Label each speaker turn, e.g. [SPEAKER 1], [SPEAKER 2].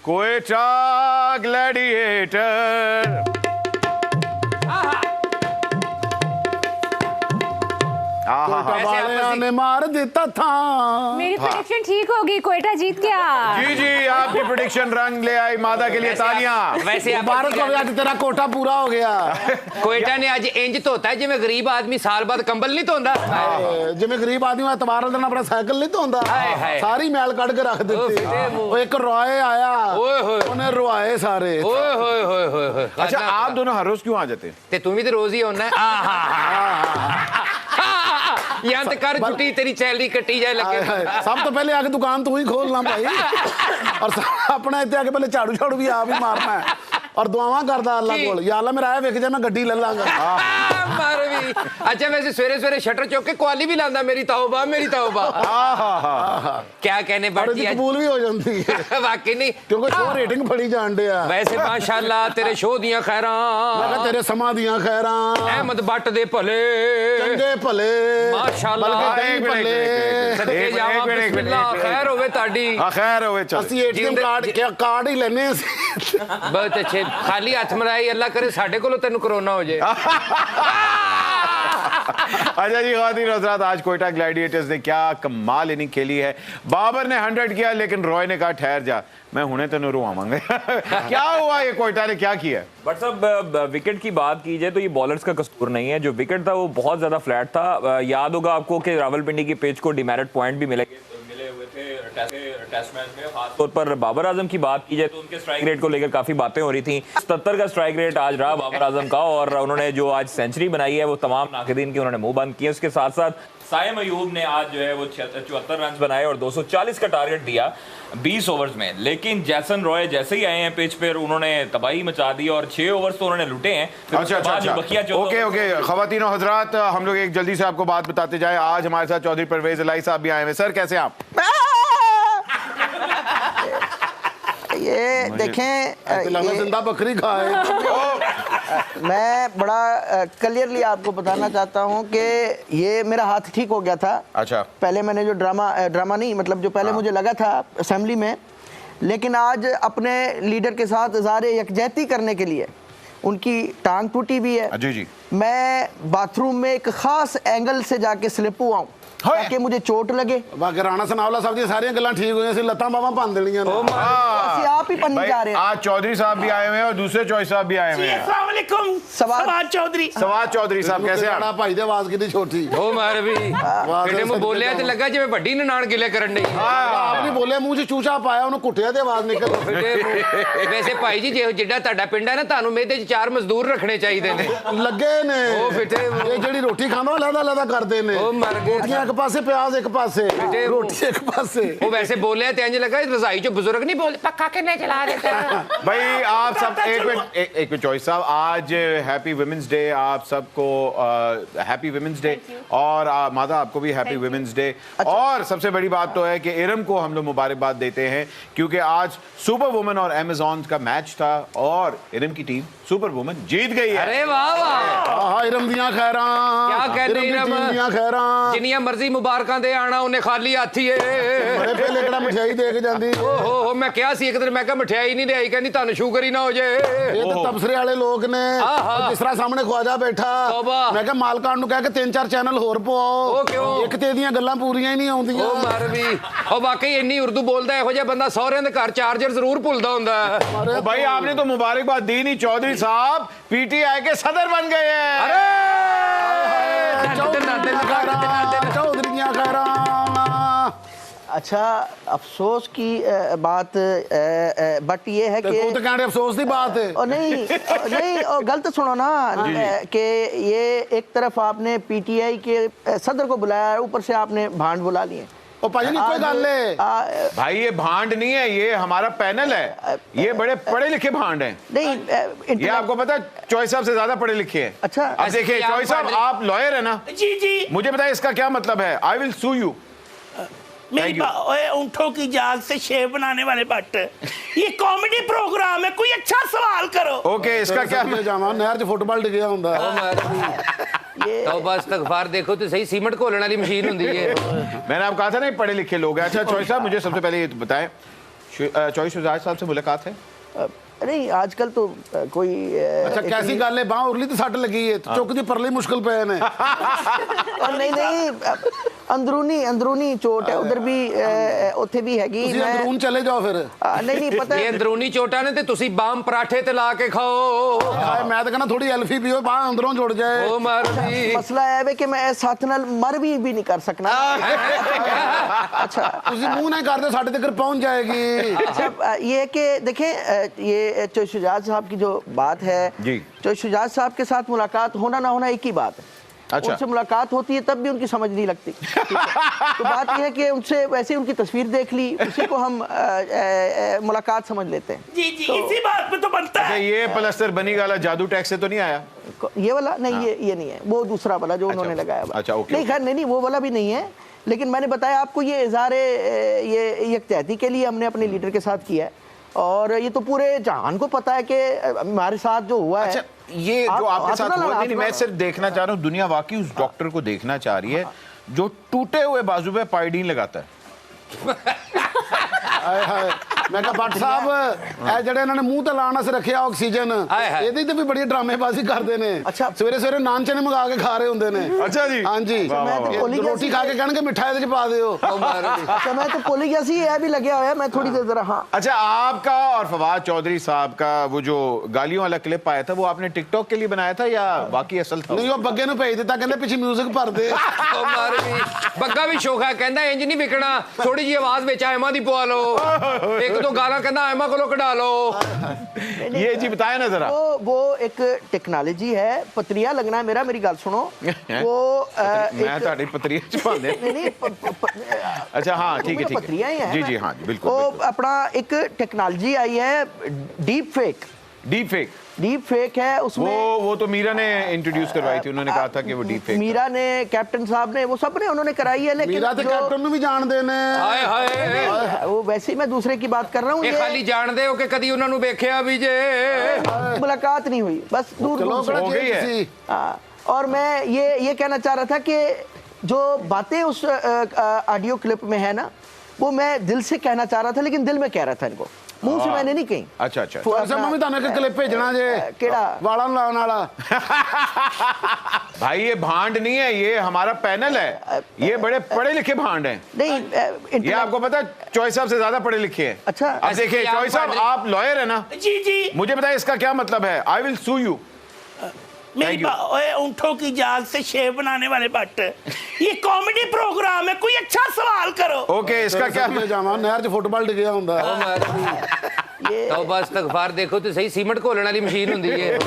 [SPEAKER 1] Quetta gladiator.
[SPEAKER 2] वाले ने मार देता था।
[SPEAKER 3] मेरी प्रेडिक्शन ठीक होगी, क्वेटा जीत गया।
[SPEAKER 1] जी जी, आपकी प्रेडिक्शन रंग ले आई। मादा के लिए तालियां।
[SPEAKER 4] वैसे
[SPEAKER 2] भारत को आज तेरा कोटा पूरा हो गया।
[SPEAKER 4] क्वेटा ने आज इंज धोता है जिवें गरीब आदमी साल बाद कंबल नहीं धोंदा।
[SPEAKER 2] जिवें गरीब आदमी एतवार दिन अपना साइकिल नहीं धोंदा, सारी मैल कढ़ के रख देती। वो एक रॉय आया, उन्हें रोआए सारे।
[SPEAKER 1] अच्छा, आप दोनों हर रोज क्यों आ जाते हैं?
[SPEAKER 4] ते तू भी तो रोज ही होना है। यहाँ तक कर छुट्टी तेरी सैलरी कटी जाए लगे।
[SPEAKER 2] सब तो पहले आके दुकान तू ही खोलना भाई, और अपना इतने आके पहले झाड़ू झाड़ू भी आप ही मारना है और दुआवा करदा अल्लाह कोल, या अल्लाह मेरा वेख जा मैं गड्डी ले लांगा।
[SPEAKER 4] मार भी। अच्छा, वैसे सवेरे सवेरे शटर चौक के क्वाली भी लांदा। मेरी तौबा, मेरी तौबा। क्या कहने बाकी
[SPEAKER 2] कबूल भी हो जाती है।
[SPEAKER 4] वाकई नहीं,
[SPEAKER 2] क्योंकि शो रेटिंग बड़ी जान दे।
[SPEAKER 4] वैसे माशाल्लाह तेरे शो दियां खैरां,
[SPEAKER 2] मैं तेरे समा दियां खैरां,
[SPEAKER 4] अहमद बट दे भले
[SPEAKER 2] चंगे भले
[SPEAKER 4] माशाल्लाह सदके जावा। बिस्मिल्लाह, खैर होवे ताड़ी।
[SPEAKER 1] हां, खैर होवे। चल
[SPEAKER 2] ਅਸੀਂ ਏਟੀਐਮ ਕਾਰਡ ਹੀ ਲੈਨੇ ਅਸੀਂ।
[SPEAKER 4] बहुत अच्छे। खाली हथ मराई, अल्लाह करे साडे कोलों तेनू कोरोना हो जाए।
[SPEAKER 1] अच्छा जी, ख़वातीन और हज़रात, आज क्वेटा ग्लैडिएटर्स ने क्या कमाल इनिंग खेली है। बाबर ने 100 किया, लेकिन रॉय ने कहा ठहर जा, मैं हुने तेनू रुआवांगा। क्या हुआ, ये क्वेटा ने क्या किया?
[SPEAKER 5] बट सब विकेट की बात की जाए तो ये बॉलर्स का कसूर नहीं है। जो विकेट था वो बहुत ज्यादा फ्लैट था। याद होगा आपको कि रावलपिंडी की पिच को डिमेरिट पॉइंट भी मिले हुए थे टेस्ट मैच में। खासतौर पर बाबर आजम की बात की जाए तो उनके स्ट्राइक रेट को लेकर काफी बातें हो रही थी। 77 का स्ट्राइक रेट आज रहा बाबर आजम का, और उन्होंने जो आज सेंचुरी बनाई है वो तमाम नाक़िदीन की उन्होंने मुंह बंद किए। उसके साथ साथ साइम अयूब ने आज जो है वो 74 रन बनाए और 240 का टारगेट दिया 20 ओवर्स में। लेकिन जैसन रॉय जैसे ही आए हैं पिच पर, उन्होंने तबाही मचा दी और 6 ओवर्स तो उन्होंने लुटे हैं।
[SPEAKER 1] अच्छा, ओके ख़वातीन और हज़रात, हम लोग एक जल्दी से आपको बात बताते जाए। आज हमारे साथ चौधरी परवेज इलाही साहब भी आए हैं। सर, कैसे आप?
[SPEAKER 6] ये देखें,
[SPEAKER 2] जिंदा बकरी खाए।
[SPEAKER 6] मैं बड़ा क्लियरली आपको बताना चाहता हूं कि ये मेरा हाथ ठीक हो गया था।
[SPEAKER 1] अच्छा,
[SPEAKER 6] पहले मैंने जो ड्रामा नहीं, मतलब जो पहले मुझे लगा था असेंबली में, लेकिन आज अपने लीडर के साथ इज़हार यकजहती करने के लिए उनकी टांग टूटी भी है।
[SPEAKER 1] जी जी,
[SPEAKER 6] मैं बाथरूम में एक खास एंगल से जाके स्लिप हुआ हूँ ताकि मुझे चोट लगे।
[SPEAKER 2] बाकी राणा सनावला साहब दी सारी गल्लां ठीक हुई, लत्तां बावां भन देणियां।
[SPEAKER 6] ਅਸੀਂ आप ही पन्नी जा रहे हैं।
[SPEAKER 1] आज चौधरी साहब भी आए हुए हैं और दूसरे चौधरी साहब भी आए हुए हैं।
[SPEAKER 7] अस्सलाम वालेकुम। सवाद चौधरी
[SPEAKER 1] साहब कैसे हैं?
[SPEAKER 2] भाई दी आवाज कितनी छोटी।
[SPEAKER 4] ओ मार भी बेटे मुंह बोलिया ते लगा जिवें ਵੱਡੀ ननाण गिले करन दी।
[SPEAKER 2] आप नहीं बोले, मुंह च चूचा पाया, ਉਹਨੂੰ ਕੁੱਟਿਆ ਤੇ ਆਵਾਜ਼ ਨਿਕਲ।
[SPEAKER 4] वैसे भाई जी ਜੇ ਜਿੱਡਾ ਤੁਹਾਡਾ ਪਿੰਡ ਹੈ ਨਾ, ਤੁਹਾਨੂੰ ਮੇਦੇ ਚ 4 ਮਜ਼ਦੂਰ ਰੱਖਣੇ ਚਾਹੀਦੇ ਨੇ।
[SPEAKER 2] ਲੱਗੇ ਨੇ
[SPEAKER 4] ਉਹ ਬੇਟੇ
[SPEAKER 2] ਇਹ ਜਿਹੜੀ ਰੋਟੀ ਖਾਂਦਾ ਉਹ ਲਹਿਦਾ ਕਰਦੇ ਨੇ।
[SPEAKER 4] ਉਹ ਮਰ ਗਏ।
[SPEAKER 2] ਰੋਟੀਆਂ ਇੱਕ ਪਾਸੇ, ਪਿਆਜ਼ ਇੱਕ ਪਾਸੇ, रोटी एक पास से।
[SPEAKER 4] वो वैसे बोले तो इंज लगा रजाई जो बुजुर्ग नहीं बोले पक्का के नहीं चला देते।
[SPEAKER 1] भाई आप सब एक मिनट चॉइस साहब, आज हैप्पी वुमेन्स डे आप सबको, हैप्पी वुमेन्स डे, और माता आपको भी हैप्पी वुमेन्स डे। और सबसे बड़ी बात तो है कि इरम को हम लोग मुबारकबाद देते हैं क्योंकि आज सुपर वुमन और अमेज़न का मैच था और इरम की टीम सुपर वुमन जीत गई है।
[SPEAKER 4] अरे वाह वाह,
[SPEAKER 2] इरम दियां खैरां,
[SPEAKER 4] क्या कहते हैं इरम
[SPEAKER 2] दियां खैरां,
[SPEAKER 4] जिन्नियां मर्जी मुबारकां दे आना उन्हें खाली हाथी है।
[SPEAKER 2] बड़े पहले किहड़ा मठियाई दे के जांदी।
[SPEAKER 4] ओहो, मैं क्या सी एक दिन मैं कहा मठियाई नहीं लियाई, कहंदी तानू शुगर ही ना हो जाए।
[SPEAKER 2] ये तो तबसरे वाले लोग ने, जिस तरह सामने ख्वाजा बैठा, मैं कहा मालकान नु कह के 3-4 चैनल होर पवाओ, एक ते दियां गल्लां पूरीਆਂ ही नहीं आउंदियां।
[SPEAKER 4] ओ मार भी, ओ वाकई इन्नी उर्दू बोलदा है, हो जा बंदा सौरियां दे घर चार्जर जरूर भुलदा हुंदा है।
[SPEAKER 1] भाई आपने तो मुबारकबाद दी नहीं, चौधरी साहब पीटीआई के सदर बन गए हैं।
[SPEAKER 4] अरे
[SPEAKER 2] चौधरी खैरा।
[SPEAKER 6] अच्छा, अफसोस की बात बट ये है कि
[SPEAKER 2] तो कहने अफसोस की बात है।
[SPEAKER 6] और नहीं और गलत सुनो ना कि ये एक तरफ आपने पीटीआई के सदर को बुलाया, ऊपर से आपने भांड बुला लिए।
[SPEAKER 2] भाई कोई गल है
[SPEAKER 1] भाई, ये भांड नहीं है, ये हमारा पैनल है, ये बड़े पढ़े लिखे भांड हैं।
[SPEAKER 6] नहीं,
[SPEAKER 1] ये आपको पता है चॉइस साहब से ज्यादा पढ़े लिखे हैं।
[SPEAKER 6] अच्छा,
[SPEAKER 1] अब देखिए चॉइस साहब, आप लॉयर है ना?
[SPEAKER 7] जी जी।
[SPEAKER 1] मुझे बताइए इसका क्या मतलब है? I will sue you.
[SPEAKER 7] मेरी ऊँटों की जाग से शेव बनाने वाले भट्ट, ये कॉमेडी प्रोग्राम है, कोई अच्छा सवाल करो।
[SPEAKER 1] ओके, इसका क्या
[SPEAKER 2] जावा नहर च फुटबॉल डिगया हुंदा
[SPEAKER 4] तो बस इस्तगफार देखो तो सही, सीमेंट घोलने वाली मशीन हुंदी है।
[SPEAKER 1] मैंने आपको कहा था ना पढ़े लिखे लोग हैं। अच्छा चॉइस साहब, मुझे सबसे पहले ये बताएं, चॉइस शुजात साहब से मुलाकात है?
[SPEAKER 6] नहीं आजकल तो कोई
[SPEAKER 2] अच्छा कैसी गल है, बांह उरली तो सट लगी है, चुक दी परली मुश्किल पे ने।
[SPEAKER 6] नहीं अंदरूनी चोट है, उधर भी ਉੱਥੇ भी हैगी।
[SPEAKER 2] ਤੁਸੀਂ ਅੰਦਰੂਨ ਚਲੇ ਜਾਓ ਫਿਰ।
[SPEAKER 6] नहीं पता
[SPEAKER 4] ਇਹ ਅੰਦਰੂਨੀ ਚੋਟਾਂ ਨੇ ਤੇ ਤੁਸੀਂ ਬਾਮ ਪਰਾਠੇ ਤੇ ਲਾ ਕੇ ਖਾਓ।
[SPEAKER 2] ਮੈਂ ਤਾਂ ਕਹਿੰਦਾ ਥੋੜੀ ਐਲਫੀ ਪੀਓ, ਬਾਂਹ ਅੰਦਰੋਂ ਜੁੜ ਜਾਏ।
[SPEAKER 4] ਉਹ ਮਾਰਦੀ
[SPEAKER 6] मसला है वे कि मैं इस साथ नाल मर भी नहीं कर सकना। अच्छा
[SPEAKER 2] ਤੁਸੀਂ ਮੂੰਹ ਨਾਲ ਕਰਦੇ ਸਾਡੇ ਤੱਕ ਪਹੁੰਚ ਜਾਏਗੀ।
[SPEAKER 6] अच्छा ये है कि देखें ये चोइस शुजात साहब की जो बात है
[SPEAKER 1] जी।
[SPEAKER 6] चोइस शुजात साहब के साथ मुलाकात होना ना होना एक ही बात है।
[SPEAKER 1] अच्छा।
[SPEAKER 6] उनसे मुलाकात होती है तब भी उनकी समझ नहीं लगती। ठीक है? तो बात यह है कि उनसे वैसे ही उनकी तस्वीर देख ली, उसी को हम मुलाकात समझ लेते हैं।
[SPEAKER 7] जी जी इसी बात पे तो बनता
[SPEAKER 1] अच्छा,
[SPEAKER 7] है।
[SPEAKER 1] ये प्लस्तर बनी वाला जादू टैक्स से तो नहीं आया?
[SPEAKER 6] ये वाला नहीं, ये नहीं है, वो दूसरा वाला जो उन्होंने लगाया हुआ।
[SPEAKER 1] अच्छा, ओके,
[SPEAKER 6] नहीं खैर नहीं वो वाला भी नहीं है, लेकिन मैंने बताया आपको ये इज़हार ये यकजहती के लिए हमने अपने लीडर के साथ किया है, और ये तो पूरे जहान को पता है कि हमारे साथ जो हुआ है।
[SPEAKER 1] अच्छा, ये जो आपके साथ हुआ, नहीं मैं सिर्फ देखना चाह रहा हूँ, दुनिया वाकई उस डॉक्टर को देखना चाह रही है जो टूटे हुए बाजू पे पायोडीन लगाता है।
[SPEAKER 2] ਹਾਏ ਹਾਏ ਮੈਂ ਕਿਹਾ ਭੱਟ ਸਾਹਿਬ ਇਹ ਜਿਹੜੇ ਇਹਨਾਂ ਨੇ ਮੂੰਹ ਤੇ ਲਾਉਣ ਵਾਸਤੇ ਰੱਖਿਆ ਆਕਸੀਜਨ,
[SPEAKER 4] ਹਾਏ ਹਾਏ।
[SPEAKER 2] ਇਹਦੀ ਤੇ ਵੀ ਬੜੀ ਡਰਾਮੇਬਾਜ਼ੀ ਕਰਦੇ ਨੇ।
[SPEAKER 6] ਅੱਛਾ।
[SPEAKER 2] ਸਵੇਰੇ ਸਵੇਰੇ ਨਾਨ ਚਨੇ ਮੰਗਾ ਕੇ ਖਾ ਰਹੇ ਹੁੰਦੇ ਨੇ।
[SPEAKER 1] अच्छा जी।
[SPEAKER 2] ਹਾਂਜੀ
[SPEAKER 6] ਵਾਹ, ਵਾਹ।
[SPEAKER 2] ਇਹ ਰੋਟੀ ਖਾ ਕੇ ਕਹਿਣਗੇ ਮਿੱਠਾ ਇਹਦੇ ਚ ਪਾ ਦਿਓ।
[SPEAKER 4] ਉਹ ਮਾਰਦੀ
[SPEAKER 6] अच्छा मैं तो पोली जैसी है भी लगे हुआ है, मैं थोड़ी देर जरा हाँ
[SPEAKER 1] अच्छा, आपका और फवाद चौधरी साहब का वो जो गालियों वाला क्लिप आया था वो आपने टिकटॉक के लिए बनाया था या बाकी असल था?
[SPEAKER 2] ਨਹੀਂ ਉਹ ਬੱਗੇ ਨੂੰ ਭੇਜ ਦਿੱਤਾ, ਕਹਿੰਦੇ ਪਿੱਛੇ 뮤직 ਭਰ ਦੇ।
[SPEAKER 4] ਉਹ ਮਾਰਦੀ ਬੱਗਾ ਵੀ ਸ਼ੋਖਾ ਕਹਿੰਦਾ ਇੰਜ ਨਹੀਂ ਵਿਕਣਾ, ਥੋੜੀ ਜੀ ਆਵਾਜ਼ ਵਿੱਚ ਐਮਾ ਦੀ ਪਵਾ ਲਓ, ਇੱਕ ਦੋ ਗਾਲਾਂ ਕਹਿੰਦਾ ਐਮਾ ਕੋਲੋਂ ਕਢਾ ਲਓ।
[SPEAKER 1] ये जी बताया ना जरा।
[SPEAKER 6] वो एक टेक्नोलॉजी है, पतरिया लगना है मेरी गल सुनो। वो
[SPEAKER 1] मैं ਤੁਹਾਡੀ ਪਤਰੀ ਚ ਪਾਉਂਦੇ।
[SPEAKER 6] नहीं
[SPEAKER 1] अच्छा हाँ ठीक है ठीक
[SPEAKER 6] पतरिया ही
[SPEAKER 1] है।
[SPEAKER 6] है
[SPEAKER 1] जी
[SPEAKER 6] ना।
[SPEAKER 1] जी हाँ जी बिल्कुल
[SPEAKER 6] वो
[SPEAKER 1] बिल्कुल।
[SPEAKER 6] अपना एक टेक्नोलॉजी आई है डीप फेक।
[SPEAKER 1] डीप फेक
[SPEAKER 6] है उसमें
[SPEAKER 1] वो तो मीरा ने इंट्रोड्यूस करवाई थी, उन्होंने कहा था कि वो डीप फेक।
[SPEAKER 6] मीरा ने, कैप्टन साहब ने, वो सब ने उन्होंने कराई है, लेकिन
[SPEAKER 2] ਮੀਰਾ ਤੇ ਕੈਪਟਨ ਨੂੰ ਵੀ ਜਾਣਦੇ ਨੇ।
[SPEAKER 4] ਹਾਏ ਹਾਏ
[SPEAKER 6] वो वैसे ही मैं दूसरे की बात कर रहा हूँ।
[SPEAKER 4] ਇਹ ਖਾਲੀ ਜਾਣਦੇ ਹੋ ਕਿ ਕਦੀ ਉਹਨਾਂ ਨੂੰ ਵੇਖਿਆ ਵੀ ਜੇ?
[SPEAKER 6] मुलाकात नहीं हुई, बस दूर
[SPEAKER 2] ਚਲੋ
[SPEAKER 6] दूर से।
[SPEAKER 1] हो गई है।
[SPEAKER 2] ਸੀ।
[SPEAKER 6] हाँ, और मैं ये कहना चाह रहा था कि जो बातें उस ऑडियो क्लिप में है ना, वो मैं दिल से कहना चाह रहा था, लेकिन दिल में कह रहा था इनको, मुंह से मैंने नहीं कही।
[SPEAKER 1] अच्छा अच्छा
[SPEAKER 2] ਸਰ ਮੈਂ ਵੀ ਤੁਹਾਨੂੰ ਇੱਕ ਕਲਿੱਪ ਭੇਜਣਾ ਜੇ
[SPEAKER 6] ਕਿਹੜਾ?
[SPEAKER 2] ਵਾਲਾਂ ਨੂੰ ਲਾਉਣ ਵਾਲਾ।
[SPEAKER 1] भाई ये भांड नहीं है, ये हमारा पैनल है, ये बड़े पढ़े लिखे भांड हैं।
[SPEAKER 6] नहीं
[SPEAKER 1] ये आपको पता है चॉइस साहब से ज्यादा पढ़े लिखे हैं।
[SPEAKER 6] अच्छा।
[SPEAKER 1] अब देखिए चॉइस साहब, आप लॉयर है ना,
[SPEAKER 7] जी जी
[SPEAKER 1] मुझे बताइए इसका क्या मतलब है? I will sue you.
[SPEAKER 7] मेरी ओए ऊँटों की जाग से शेर बनाने वाले भट्ट, ये कॉमेडी प्रोग्राम है, कोई अच्छा सवाल करो।
[SPEAKER 1] ओके, इसका क्या
[SPEAKER 2] ਜਾਵਾਂ ਨਹਿਰ 'ਚ ਫੁੱਟਬਾਲ ਡਿੱਗਿਆ ਹੁੰਦਾ।
[SPEAKER 4] ਉਹ ਮਾਰਦੀ
[SPEAKER 6] ये
[SPEAKER 4] ਤੌਬਾ ਇਸਤਗਫਾਰ, ਦੇਖੋ ਤੇ ਸਹੀ ਸੀਮਟ ਘੋਲਣ ਵਾਲੀ ਮਸ਼ੀਨ ਹੁੰਦੀ ਹੈ।